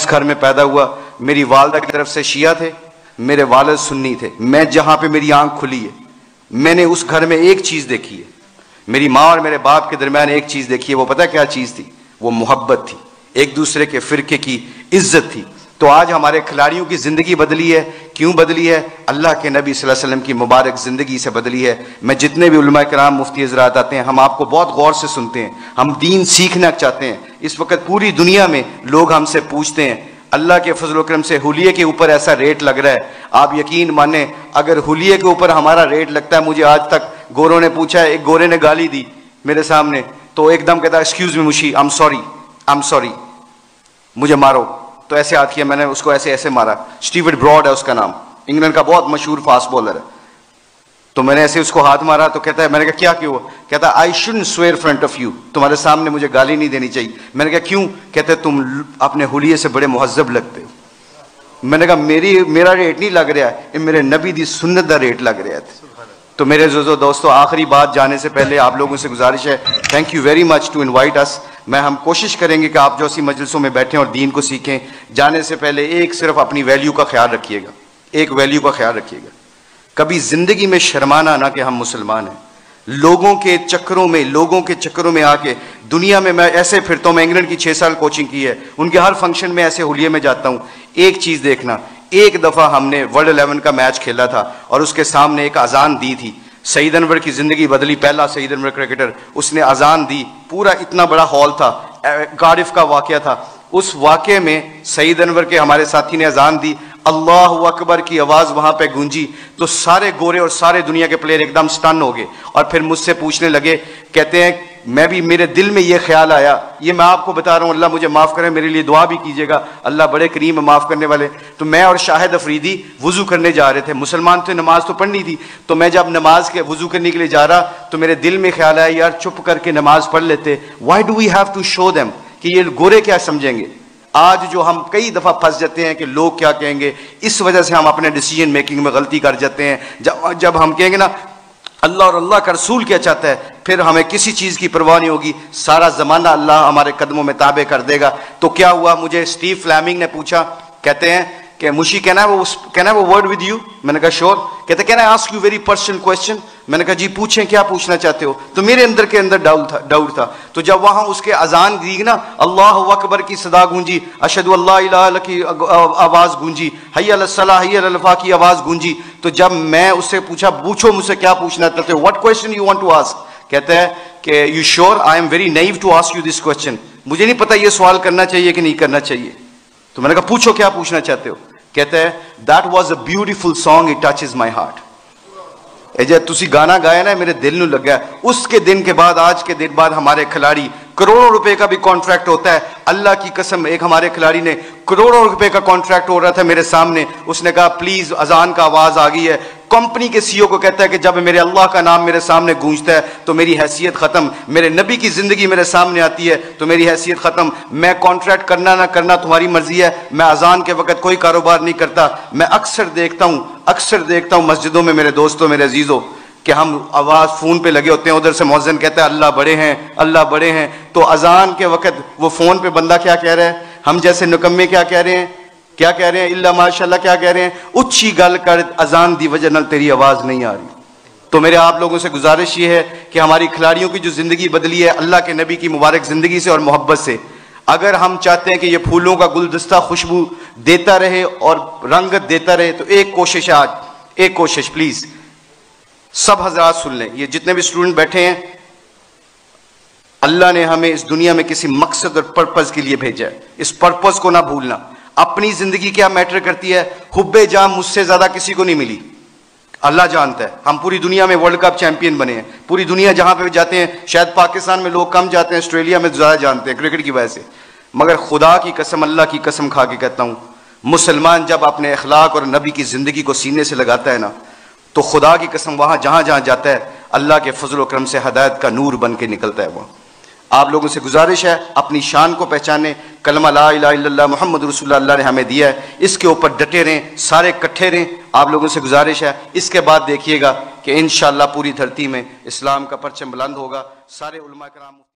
جس گھر میں پیدا ہوا میری والدہ کی طرف سے شیعہ تھے, میرے والد سنی تھے. میں جہاں پہ میری آنکھ کھلی ہے میں نے اس گھر میں ایک چیز دیکھی ہے, میری ماں اور میرے باپ کے درمیان ایک چیز دیکھی ہے. وہ پتہ کیا چیز تھی؟ وہ محبت تھی, ایک دوسرے کے فرقے کی عزت تھی. تو آج ہمارے کھلاڑیوں کی زندگی بدلی ہے. کیوں بدلی ہے؟ اللہ کے نبی صلی اللہ علیہ وسلم کی مبارک زندگی سے بدلی ہے. میں جتنے بھی علماء کرام مفتی حضرات آتے ہیں ہم آپ کو بہت غور سے سنتے ہیں, ہم دین سیکھنا چاہتے ہیں. اس وقت پوری دنیا میں لوگ ہم سے پوچھتے ہیں, اللہ کے فضل و کرم سے حلیے کے اوپر ایسا ریٹ لگ رہا ہے, آپ یقین مانیں اگر حلیے کے اوپر ہمارا ریٹ لگتا ہے, مجھے آج تک گوروں نے پوچھا ہے, ایک گورے نے گالی دی میرے سامنے تو ایک دم کہتا ایکسکیوز می مشی, آئی ایم سوری, مجھے مارو. تو ایسے ہاتھ کیا, میں نے اس کو ایسے مارا. اسٹیورٹ براڈ ہے اس کا نام, انگلینڈ کا بہت مشہور فاسٹ بولر ہے. تو میں نے ایسے اس کو ہاتھ مارا تو کہتا ہے, میں نے کہا کیا ہوا؟ کہتا I shouldn't severe front of you, تمہارے سامنے مجھے گالی نہیں دینی چاہیے. میں نے کہا کیوں؟ کہتے تم اپنے حلیے سے بڑے مہذب لگتے ہو. میں نے کہا میرا ریٹ نہیں لگ رہا ہے, یہ میرے نبی دی سنت دا ریٹ لگ رہا ہے. تو میرے عزیزو دوستو, آخری بات جانے سے پہلے آپ لوگوں سے گزارش ہے, thank you very much to invite us. ہم کوشش کریں گے کہ آپ جو اسی مجلسوں میں بیٹھیں اور دین کو سیکھیں. جانے سے پہلے ایک صرف اپنی ویلیو کا خیال رکھیے گا, ایک ویلیو کا خیال رکھیے گا. کبھی زندگی میں شرمانا نہ کہ ہم مسلمان ہیں. لوگوں کے چکروں میں آ کے دنیا میں ایسے پھرتا ہوں. میں انگلینڈ کی 6 سال کوچنگ کی ہے, ان کے ہر فنکشن میں ایسے حلیے میں جاتا ہوں. ایک چیز دیکھنا, ایک دفعہ ہم نے ورلڈ 11 کا میچ کھیلا تھا اور اس کے سامنے ایک اذان دی تھی. سعید انور کی زندگی بدلی, پہلا سعید انور کرکٹر, اس نے اذان دی. پورا اتنا بڑا ہال تھا, کارڈف کا واقعہ تھا. اس واقعے میں سعید انور کے ہمارے ساتھی نے اذان دی, اللہ اکبر کی آواز وہاں پہ گونجی تو سارے گورے اور سارے دنیا کے پلیئر ایک دم سٹن ہو گئے. اور پھر مجھ سے پوچھنے لگے, کہتے ہیں میرے دل میں یہ خیال آیا, یہ میں آپ کو بتا رہا ہوں, اللہ مجھے معاف کرے, میرے لیے دعا بھی کیجیے گا, اللہ بڑے کریم معاف کرنے والے. تو میں اور شاہد افریدی وضو کرنے جا رہے تھے, مسلمان تھے, نماز تو پڑھنی تھی. تو میں جب نماز کے وضو کرنے کے لیے جا رہا تو میرے دل میں خیال آیا, یار چپ کر کے نماز پڑھ لیتے, why do we have to show them, کہ یہ گورے کیا سمجھیں گے. آج جو ہم کئی دفعہ پھنس جاتے ہیں کہ لوگ کیا کہیں گے, اس وجہ سے ہم اپنے ڈیسیجن میکنگ میں غلطی کر جاتے ہیں. جب ہم کہیں گے نا اللہ اور اللہ کا رسول کیا چاہتا ہے, پھر ہمیں کسی چیز کی پرواہ نہیں ہوگی, سارا زمانہ اللہ ہمارے قدموں میں تابع کر دے گا. تو کیا ہوا, مجھے اسٹیو فلیمنگ نے پوچھا, کہتے ہیں کہ مشی کہنا ہے وہ ورڈ ود یو. میں نے کہا شور. کہتے can I ask you very personal question. میں نے کہا جی پوچھیں, کیا پوچھنا چاہتے ہو. تو میرے اندر ڈاؤٹ تھا. تو جب وہاں اس کے اذان دی نا, اللہ اکبر کی صدا گونجی, اشہد اللہ الہ الا اللہ کی آواز گونجی, حی علی الصلاۃ حی علی الفلاح کی آواز گونجی. تو جب میں اس سے پوچھا, پوچھو مجھ سے کیا پوچھنا چاہتے ہو, what question you want to ask. کہتے ہیں کہ you sure I am very new to ask you this question. مجھے نہیں پتا یہ سوال کرنا چاہیے کہ نہیں کرنا چاہیے. تو میں نے کہا پوچھو کیا پوچھنا چاہتے ہو. کہتے ہیں that was a beautiful song, it touches my heart. جب تسی گانا گایا نا میرے دل نو لگا. اس کے دن کے بعد, آج کے دن بعد ہمارے کھلاڑی کروڑوں روپے کا بھی کانٹریکٹ ہوتا ہے. اللہ کی قسم, ایک ہمارے کھلاڑی نے کروڑوں روپے کا کانٹریکٹ ہو رہا تھا میرے سامنے, اس نے کہا پلیز اذان کا آواز آ گئی ہے. کمپنی کے سی او کو کہتا ہے کہ جب میرے اللہ کا نام میرے سامنے گونجتا ہے تو میری حیثیت ختم, میرے نبی کی زندگی میرے سامنے آتی ہے تو میری حیثیت ختم. میں کانٹریکٹ کرنا نہ کرنا تمہاری مرضی ہے, میں اذان کے وقت کوئی کاروبار نہیں کرتا. میں اکثر دیکھتا ہوں مسجدوں میں میرے دوستوں, میرے عزیزوں, کہ ہم آواز فون پہ لگے ہوتے ہیں, ادھر سے مؤذن کہتا ہے اللہ بڑے ہیں, اللہ بڑے ہیں. تو اذان کے وقت وہ فون پہ بندہ کیا کہہ رہا ہے, ہم جیسے نکمے کیا کہہ رہے ہیں اللہ ماشاءاللہ کیا کہہ رہے ہیں, اچھی گل کر, اذان دی وجہ نال تیری آواز نہیں آ رہی. تو میرے آپ لوگوں سے گزارش یہ ہے کہ ہماری کھلاڑیوں کی جو زندگی بدلی ہے اللہ کے نبی کی مبارک زندگی سے اور محبت سے, اگر ہم چاہتے ہیں کہ یہ پھولوں کا گلدستہ خوشبو دیتا رہے اور رنگت دیتا رہے, تو ایک کوشش ہے آج, ایک کوشش پلیز سب حضرات سن لیں, یہ جتنے بھی اسٹوڈنٹ بیٹھے ہیں, اللہ نے ہمیں اس دنیا میں کسی مقصد اور پرپز کے لیے بھیجا ہے. اس پرپز کو نہ بھولنا. اپنی زندگی کیا میٹر کرتی ہے, حب جام مجھ سے زیادہ کسی کو نہیں ملی, اللہ جانتا ہے. ہم پوری دنیا میں ورلڈ کپ چیمپئن بنے ہیں, پوری دنیا جہاں پہ جاتے ہیں, شاید پاکستان میں لوگ کم جاتے ہیں, آسٹریلیا میں زیادہ جانتے ہیں کرکٹ کی وجہ سے. مگر خدا کی قسم, اللہ کی قسم کھا کے کہتا ہوں, مسلمان جب اپنے اخلاق اور نبی کی زندگی کو سینے سے لگاتا ہے نا, تو خدا کی قسم وہاں جہاں جاتا ہے اللہ کے فضل و کرم سے ہدایت کا نور بن کے نکلتا ہے. وہ آپ لوگوں سے گزارش ہے, اپنی شان کو پہچانے. کلمہ لا الہ الا اللہ محمد رسول اللہ نے ہمیں دیا ہے, اس کے اوپر ڈٹے رہیں, سارے کٹھے رہیں. آپ لوگوں سے گزارش ہے, اس کے بعد دیکھیے گا کہ انشاءاللہ پوری دھرتی میں اسلام کا پرچم بلند ہوگا. سارے علماء کرام